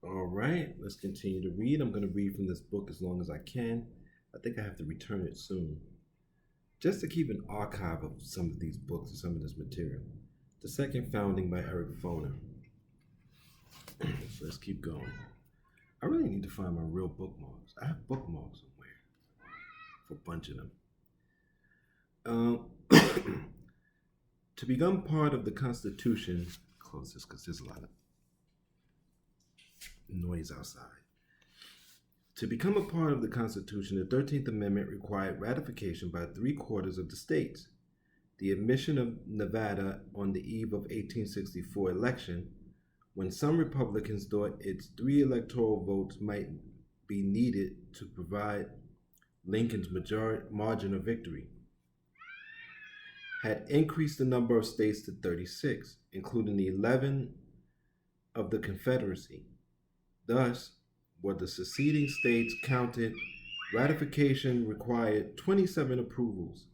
All right, let's continue to read. I'm going to read from this book as long as I can. I think I have to return it soon, just to keep an archive of some of these books and some of this material. The Second Founding by Eric Foner. So let's keep going. I really need to find my real bookmarks. I have bookmarks somewhere for a bunch of them. To become part of the Constitution, close this because there's a lot of noise outside. To become a part of the Constitution, the 13th Amendment required ratification by 3/4 of the states. The admission of Nevada on the eve of 1864 election, when some Republicans thought its 3 electoral votes might be needed to provide Lincoln's margin of victory, had increased the number of states to 36, including the 11 of the Confederacy. Thus, were the seceding states counted, ratification required 27 approvals.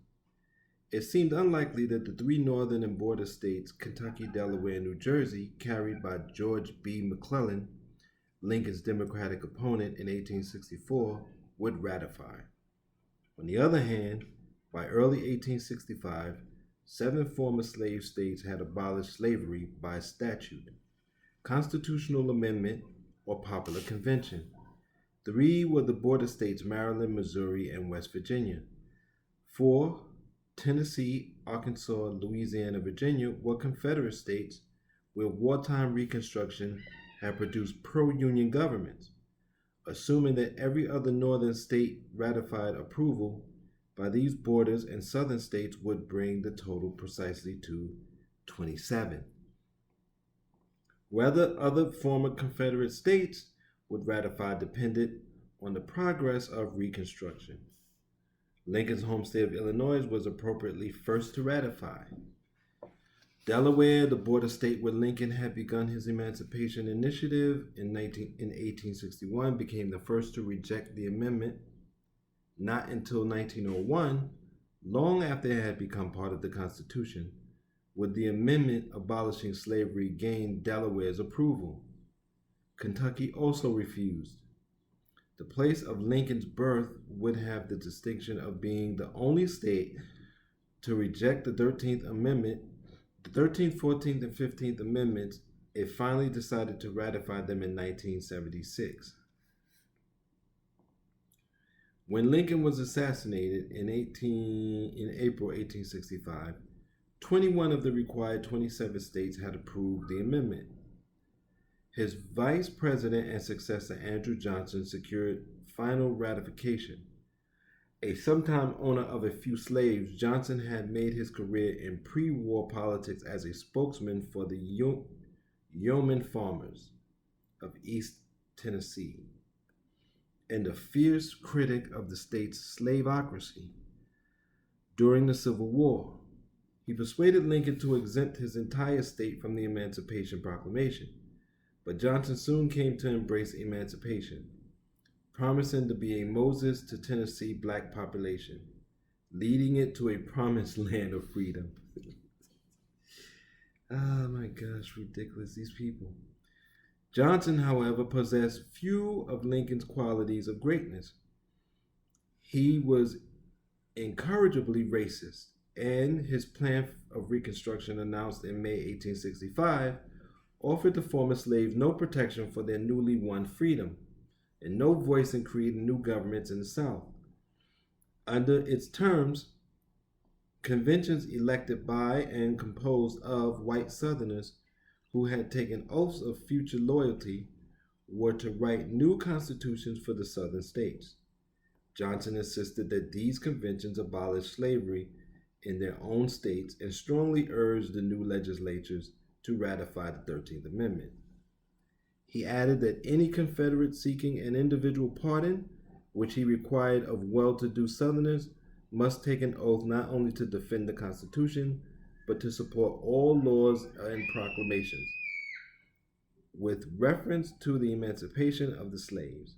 It seemed unlikely that the 3 northern and border states, Kentucky, Delaware, and New Jersey, carried by George B. McClellan, Lincoln's Democratic opponent in 1864, would ratify. On the other hand, by early 1865, 7 former slave states had abolished slavery by statute, constitutional amendment, or popular convention. 3 were the border states Maryland, Missouri, and West Virginia. 4, Tennessee, Arkansas, Louisiana, Virginia, were Confederate states where wartime Reconstruction had produced pro-Union governments. Assuming that every other northern state ratified approval by these borders and southern states would bring the total precisely to 27. Whether other former Confederate states would ratify depended on the progress of Reconstruction. Lincoln's home state of Illinois was appropriately first to ratify. Delaware, the border state where Lincoln had begun his emancipation initiative in 1861, became the first to reject the amendment. Not until 1901, long after it had become part of the Constitution, would the amendment abolishing slavery gain Delaware's approval. Kentucky also refused. The place of Lincoln's birth would have the distinction of being the only state to reject the 13th Amendment. The 13th, 14th, and 15th Amendments, it finally decided to ratify them in 1976. When Lincoln was assassinated in April 1865, 21 of the required 27 states had approved the amendment. His vice president and successor, Andrew Johnson, secured final ratification. A sometime owner of a few slaves, Johnson had made his career in pre-war politics as a spokesman for the yeoman farmers of East Tennessee and a fierce critic of the state's slaveocracy. During the Civil War, he persuaded Lincoln to exempt his entire state from the Emancipation Proclamation, but Johnson soon came to embrace emancipation, promising to be a Moses to Tennessee black population, leading it to a promised land of freedom. Oh my gosh, ridiculous, these people. Johnson, however, possessed few of Lincoln's qualities of greatness. He was incorrigibly racist, and his plan of Reconstruction, announced in May 1865, offered the former slaves no protection for their newly won freedom and no voice in creating new governments in the South. Under its terms, conventions elected by and composed of white Southerners who had taken oaths of future loyalty were to write new constitutions for the Southern states. Johnson insisted that these conventions abolish slavery in their own states and strongly urged the new legislatures to ratify the 13th Amendment. He added that any Confederate seeking an individual pardon, which he required of well-to-do Southerners, must take an oath not only to defend the Constitution, but to support all laws and proclamations, with reference to the emancipation of the slaves.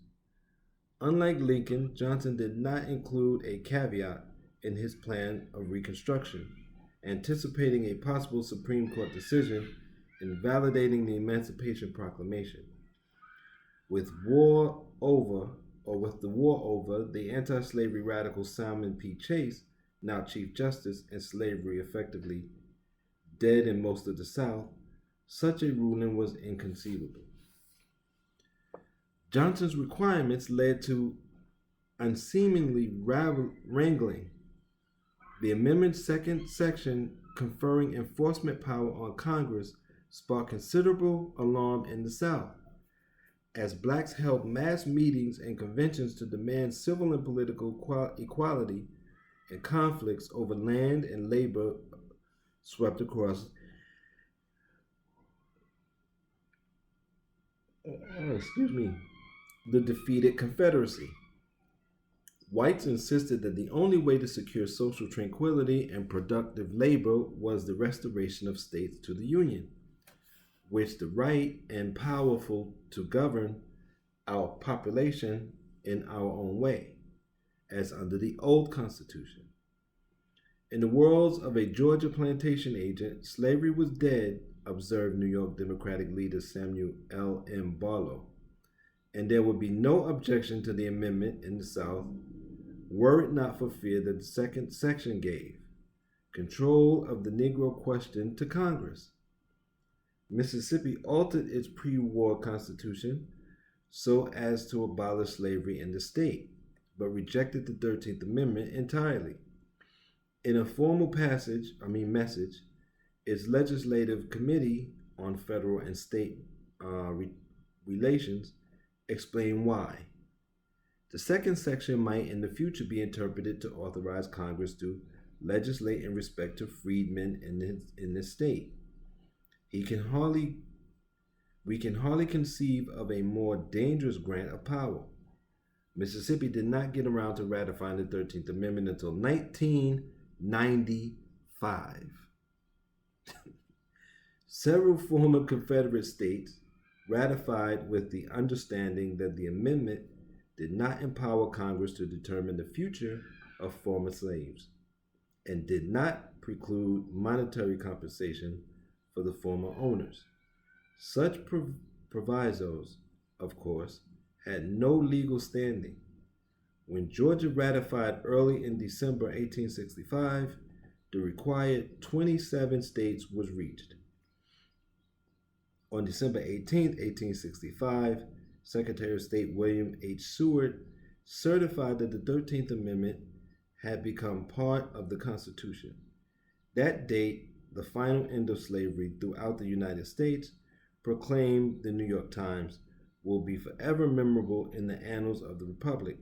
Unlike Lincoln, Johnson did not include a caveat in his plan of Reconstruction, anticipating a possible Supreme Court decision invalidating the Emancipation Proclamation. With war over, with the war over, the anti-slavery radical Salmon P. Chase, now Chief Justice, and slavery effectively dead in most of the South, such a ruling was inconceivable. Johnson's requirements led to unseemingly wrangling. The amendment's second section, conferring enforcement power on Congress, sparked considerable alarm in the South, as blacks held mass meetings and conventions to demand civil and political equality, and conflicts over land and labor swept across the defeated Confederacy. Whites insisted that the only way to secure social tranquility and productive labor was the restoration of states to the Union, which the right and powerful to govern our population in our own way, as under the old Constitution. In the words of a Georgia plantation agent, slavery was dead, observed New York Democratic leader Samuel L. M. Barlow, and there would be no objection to the amendment in the South were it not for fear that the second section gave control of the Negro question to Congress. Mississippi altered its pre-war constitution so as to abolish slavery in the state, but rejected the 13th Amendment entirely. In a formal message, its Legislative Committee on Federal and State Relations explained why. The second section might in the future be interpreted to authorize Congress to legislate in respect to freedmen in the state. We can hardly conceive of a more dangerous grant of power. Mississippi did not get around to ratifying the 13th Amendment until 1995. Several former Confederate states ratified with the understanding that the amendment did not empower Congress to determine the future of former slaves and did not preclude monetary compensation for the former owners. Such provisos, of course, had no legal standing. When Georgia ratified early in December 1865, the required 27 states was reached. On December 18, 1865, Secretary of State William H. Seward certified that the 13th Amendment had become part of the Constitution. That date, the final end of slavery throughout the United States, proclaimed the New York Times, will be forever memorable in the annals of the Republic.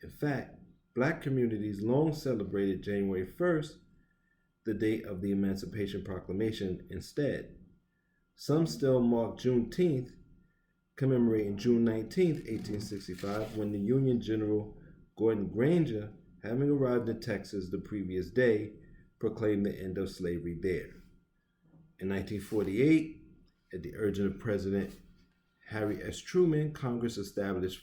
In fact, black communities long celebrated January 1st, the date of the Emancipation Proclamation, instead. Some still mark Juneteenth, commemorating June 19, 1865, when the Union General Gordon Granger, having arrived in Texas the previous day, proclaimed the end of slavery there. In 1948, at the urging of President Harry S. Truman, Congress established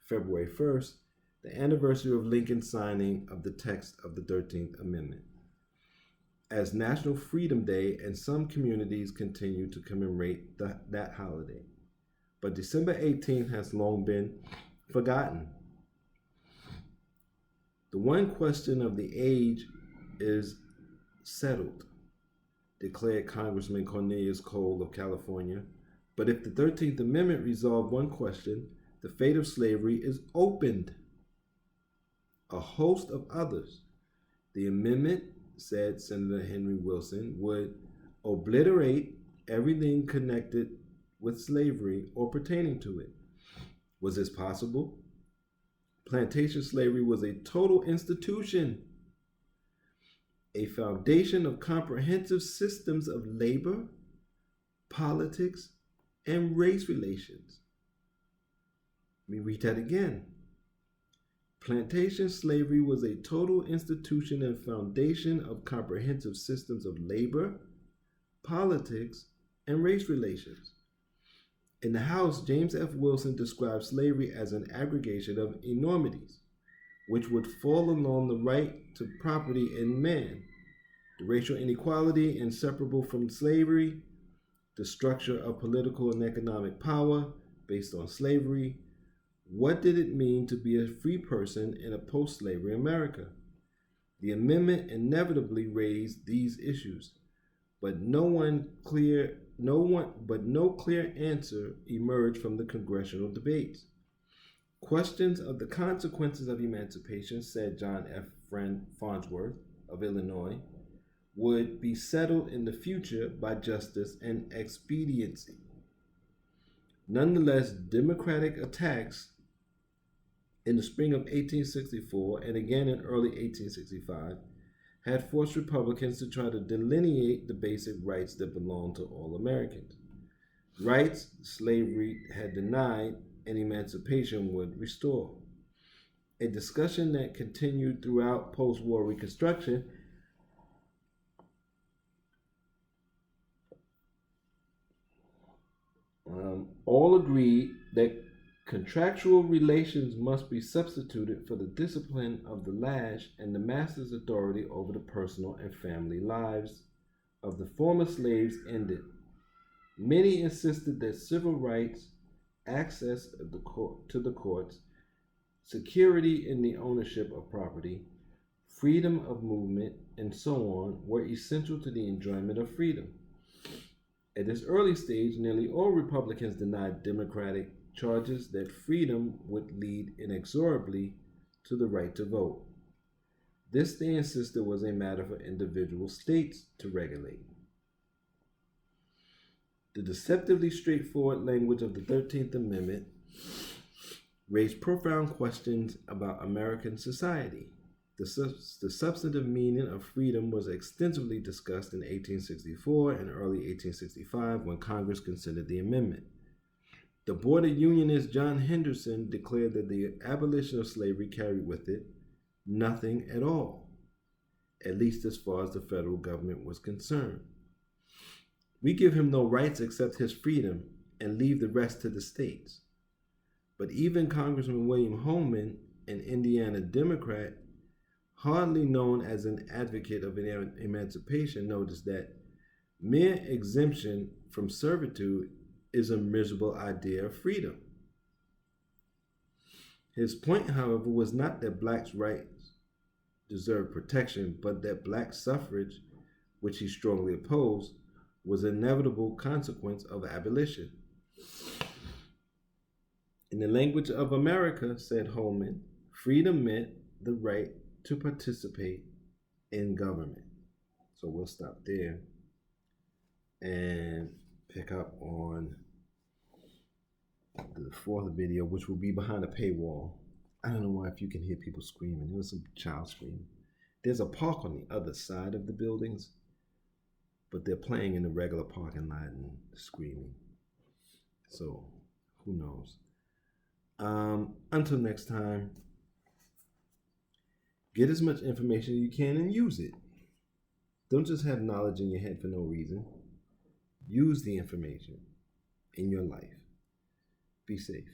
February 1st, the anniversary of Lincoln's signing of the text of the 13th Amendment, as National Freedom Day, and some communities continue to commemorate that holiday. But December 18th has long been forgotten. The one question of the age is settled, declared Congressman Cornelius Cole of California. But if the 13th Amendment resolved one question, the fate of slavery is opened. A host of others. The amendment, said Senator Henry Wilson, would obliterate everything connected with slavery or pertaining to it. Was this possible? Plantation slavery was a total institution, a foundation of comprehensive systems of labor, politics, and race relations. Let me read that again. Plantation slavery was a total institution and foundation of comprehensive systems of labor, politics, and race relations. In the House, James F. Wilson described slavery as an aggregation of enormities, which would fall along the right to property in man, the racial inequality inseparable from slavery, the structure of political and economic power based on slavery. What did it mean to be a free person in a post-slavery America? The amendment inevitably raised these issues, but no clear answer emerged from the congressional debates. Questions of the consequences of emancipation, said John F. Farnsworth of Illinois, would be settled in the future by justice and expediency. Nonetheless, Democratic attacks in the spring of 1864 and again in early 1865 had forced Republicans to try to delineate the basic rights that belong to all Americans. Rights slavery had denied and emancipation would restore. A discussion that continued throughout post-war Reconstruction all agreed that contractual relations must be substituted for the discipline of the lash and the master's authority over the personal and family lives of the former slaves ended. Many insisted that civil rights, access to the courts, security in the ownership of property, freedom of movement, and so on were essential to the enjoyment of freedom. At this early stage, nearly all Republicans denied Democratic charges that freedom would lead inexorably to the right to vote. This, they insisted, was a matter for individual states to regulate. The deceptively straightforward language of the 13th Amendment raised profound questions about American society. The substantive meaning of freedom was extensively discussed in 1864 and early 1865 when Congress considered the amendment. The border unionist John Henderson declared that the abolition of slavery carried with it nothing at all, at least as far as the federal government was concerned. We give him no rights except his freedom and leave the rest to the states. But even Congressman William Holman, an Indiana Democrat, hardly known as an advocate of emancipation, noticed that mere exemption from servitude is a miserable idea of freedom. His point, however, was not that blacks' rights deserved protection, but that black suffrage, which he strongly opposed, was an inevitable consequence of abolition. In the language of America, said Holman, freedom meant the right to participate in government. So we'll stop there and pick up on the fourth video, which will be behind a paywall. I don't know why, if you can hear people screaming. There was some child screaming. There's a park on the other side of the buildings, but they're playing in the regular parking lot and screaming. So who knows? Until next time, get as much information as you can and use it. Don't just have knowledge in your head for no reason. Use the information in your life. Be safe.